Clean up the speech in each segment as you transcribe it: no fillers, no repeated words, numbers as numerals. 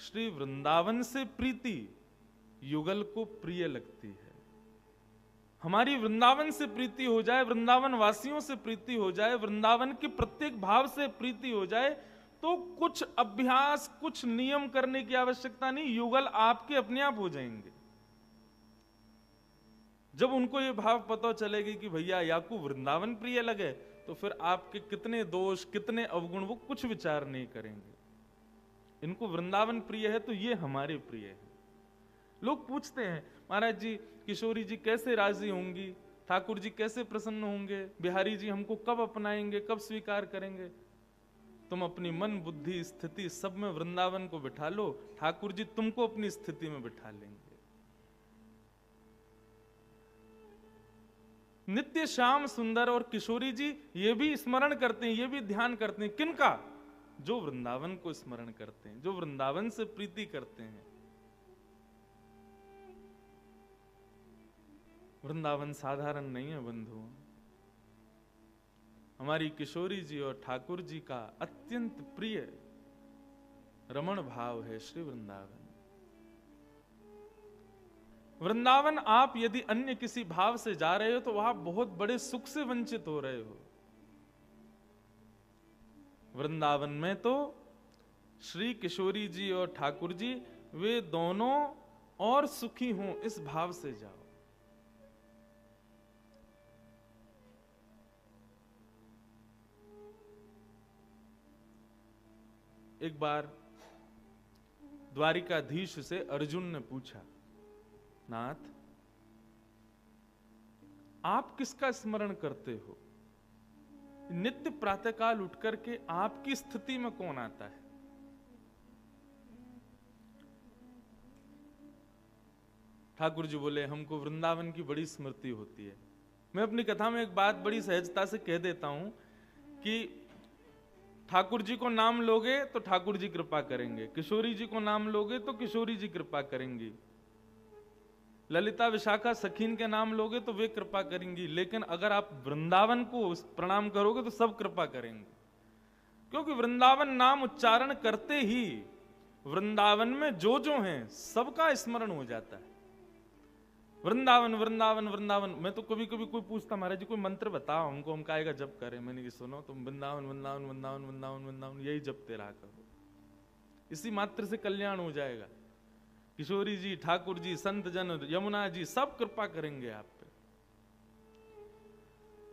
श्री वृंदावन से प्रीति युगल को प्रिय लगती है। हमारी वृंदावन से प्रीति हो जाए, वृंदावन वासियों से प्रीति हो जाए, वृंदावन की प्रत्येक भाव से प्रीति हो जाए, तो कुछ अभ्यास, कुछ नियम करने की आवश्यकता नहीं, युगल आपके अपने आप हो जाएंगे। जब उनको ये भाव पता चलेगी कि भैया याकू वृंदावन प्रिय लगे, तो फिर आपके कितने दोष, कितने अवगुण, वो कुछ विचार नहीं करेंगे। इनको वृंदावन प्रिय है तो ये हमारे प्रिय है। लोग पूछते हैं, महाराज जी किशोरी जी कैसे राजी होंगी, ठाकुर जी कैसे प्रसन्न होंगे, बिहारी जी हमको कब अपनाएंगे, कब स्वीकार करेंगे। तुम अपनी मन बुद्धि स्थिति सब में वृंदावन को बिठा लो, ठाकुर जी तुमको अपनी स्थिति में बिठा लेंगे। नित्य श्याम सुंदर और किशोरी जी ये भी स्मरण करते हैं, ये भी ध्यान करते हैं। किनका? जो वृंदावन को स्मरण करते हैं, जो वृंदावन से प्रीति करते हैं। वृंदावन साधारण नहीं है बंधु। हमारी किशोरी जी और ठाकुर जी का अत्यंत प्रिय रमण भाव है श्री वृंदावन। वृंदावन आप यदि अन्य किसी भाव से जा रहे हो तो वहां बहुत बड़े सुख से वंचित हो रहे हो। वृंदावन में तो श्री किशोरी जी और ठाकुर जी वे दोनों और सुखी हों, इस भाव से जाओ। एक बार द्वारिकाधीश से अर्जुन ने पूछा, नाथ आप किसका स्मरण करते हो? नित्य प्रातःकाल उठ करके आपकी स्थिति में कौन आता है? ठाकुर जी बोले, हमको वृंदावन की बड़ी स्मृति होती है। मैं अपनी कथा में एक बात बड़ी सहजता से कह देता हूं कि ठाकुर जी को नाम लोगे तो ठाकुर जी कृपा करेंगे, किशोरी जी को नाम लोगे तो किशोरी जी कृपा करेंगी, ललिता विशाखा सखीन के नाम लोगे तो वे कृपा करेंगी, लेकिन अगर आप वृंदावन को प्रणाम करोगे तो सब कृपा करेंगे। क्योंकि वृंदावन नाम उच्चारण करते ही वृंदावन में जो हैं सबका स्मरण हो जाता है। वृंदावन वृंदावन वृंदावन। मैं तो कभी कभी कोई पूछता, महाराज जी कोई मंत्र बताओ हमको, हम काहेगा जप करें। मैंने कि सुनो, तुम वृंदावन वृंदावन वृंदावन वृंदावन वृंदावन यही जपते रहा करो, इसी मात्र से कल्याण हो जाएगा। किशोरी जी, ठाकुर जी, संत जन, यमुना जी सब कृपा करेंगे आप पे।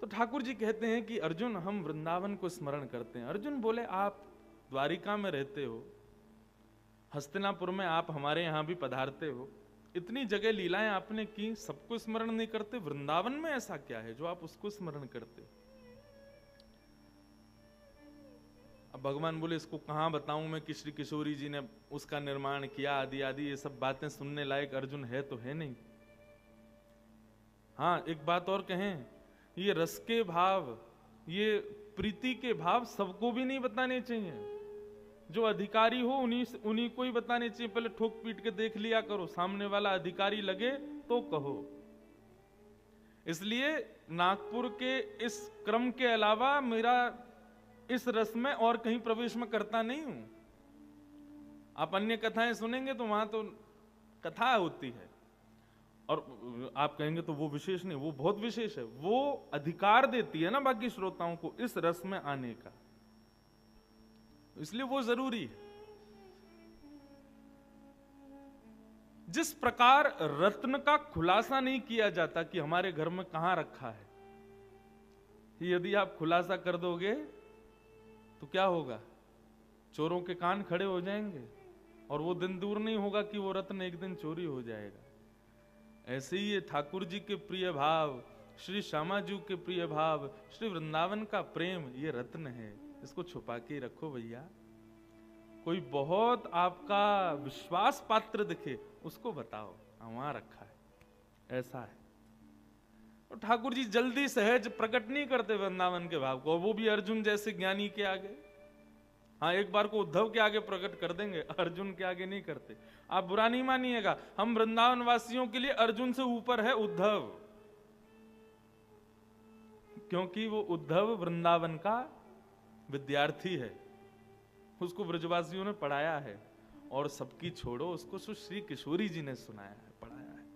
तो ठाकुर जी कहते हैं कि अर्जुन हम वृंदावन को स्मरण करते हैं। अर्जुन बोले, आप द्वारिका में रहते हो, हस्तिनापुर में आप हमारे यहां भी पधारते हो, इतनी जगह लीलाएं आपने की, सबको स्मरण नहीं करते? वृंदावन में ऐसा क्या है जो आप उसको स्मरण करते? अब भगवान बोले, इसको कहां बताऊं मैं कि श्री किशोरी जी ने उसका निर्माण किया, आदि आदि ये सब बातें सुनने लायक अर्जुन है तो है नहीं। हाँ, एक बात और कहें, ये रस के भाव, ये प्रीति के भाव सबको भी नहीं बताने चाहिए। जो अधिकारी हो उन्हीं को ही बताने चाहिए। पहले ठोक पीट के देख लिया करो, सामने वाला अधिकारी लगे तो कहो। इसलिए नागपुर के इस क्रम के अलावा मेरा इस रस में और कहीं प्रवेश में करता नहीं हूं। आप अन्य कथाएं सुनेंगे तो वहां तो कथा होती है, और आप कहेंगे तो वो विशेष नहीं, वो बहुत विशेष है। वो अधिकार देती है ना बाकी श्रोताओं को इस रस में आने का, इसलिए वो जरूरी है। जिस प्रकार रत्न का खुलासा नहीं किया जाता कि हमारे घर में कहां रखा है, यदि आप खुलासा कर दोगे तो क्या होगा? चोरों के कान खड़े हो जाएंगे, और वो दिन दूर नहीं होगा कि वो रत्न एक दिन चोरी हो जाएगा। ऐसे ही ये ठाकुर जी के प्रिय भाव, श्री श्यामा जी के प्रिय भाव, श्री वृंदावन का प्रेम, ये रत्न है, इसको छुपा के रखो भैया। कोई बहुत आपका विश्वास पात्र दिखे उसको बताओ, वहां रखा है, ऐसा है। तो ठाकुर जी जल्दी सहज प्रकट नहीं करते वृंदावन के भाव को, वो भी अर्जुन जैसे ज्ञानी के आगे। हाँ, एक बार को उद्धव के आगे प्रकट कर देंगे, अर्जुन के आगे नहीं करते। आप बुरा नहीं मानिएगा, हम वृंदावन वासियों के लिए अर्जुन से ऊपर है उद्धव, क्योंकि वो उद्धव वृंदावन का विद्यार्थी है, उसको ब्रजवासियों ने पढ़ाया है, और सबकी छोड़ो, उसको श्री किशोरी जी ने सुनाया है, पढ़ाया है।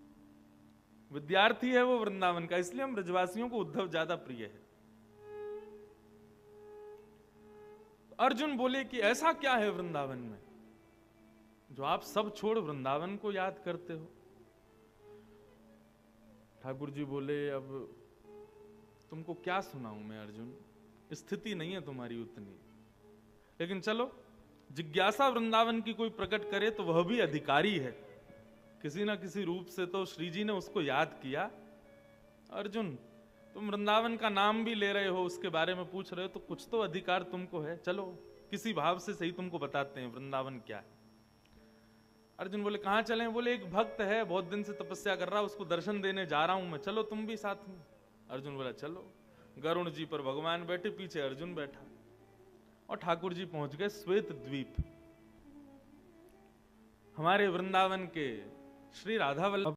विद्यार्थी है वो वृंदावन का, इसलिए हम ब्रजवासियों को उद्धव ज्यादा प्रिय है। अर्जुन बोले कि ऐसा क्या है वृंदावन में जो आप सब छोड़ वृंदावन को याद करते हो? ठाकुर जी बोले, अब तुमको क्या सुनाऊं मैं अर्जुन, स्थिति नहीं है तुम्हारी उतनी, लेकिन चलो जिज्ञासा वृंदावन की कोई प्रकट करे तो वह भी अधिकारी है, किसी ना किसी रूप से तो श्री जी ने उसको याद किया। अर्जुन तुम वृंदावन का नाम भी ले रहे हो, उसके बारे में पूछ रहे हो, तो कुछ तो अधिकार तुमको है, चलो किसी भाव से सही तुमको बताते हैं वृंदावन क्या है। अर्जुन बोले कहां चलें? बोले एक भक्त है, बहुत दिन से तपस्या कर रहा, उसको दर्शन देने जा रहा हूं मैं, चलो तुम भी साथ में। अर्जुन बोला चलो। गरुण जी पर भगवान बैठे, पीछे अर्जुन बैठा, और ठाकुर जी पहुंच गए श्वेत द्वीप। हमारे वृंदावन के श्री राधा वल्लभ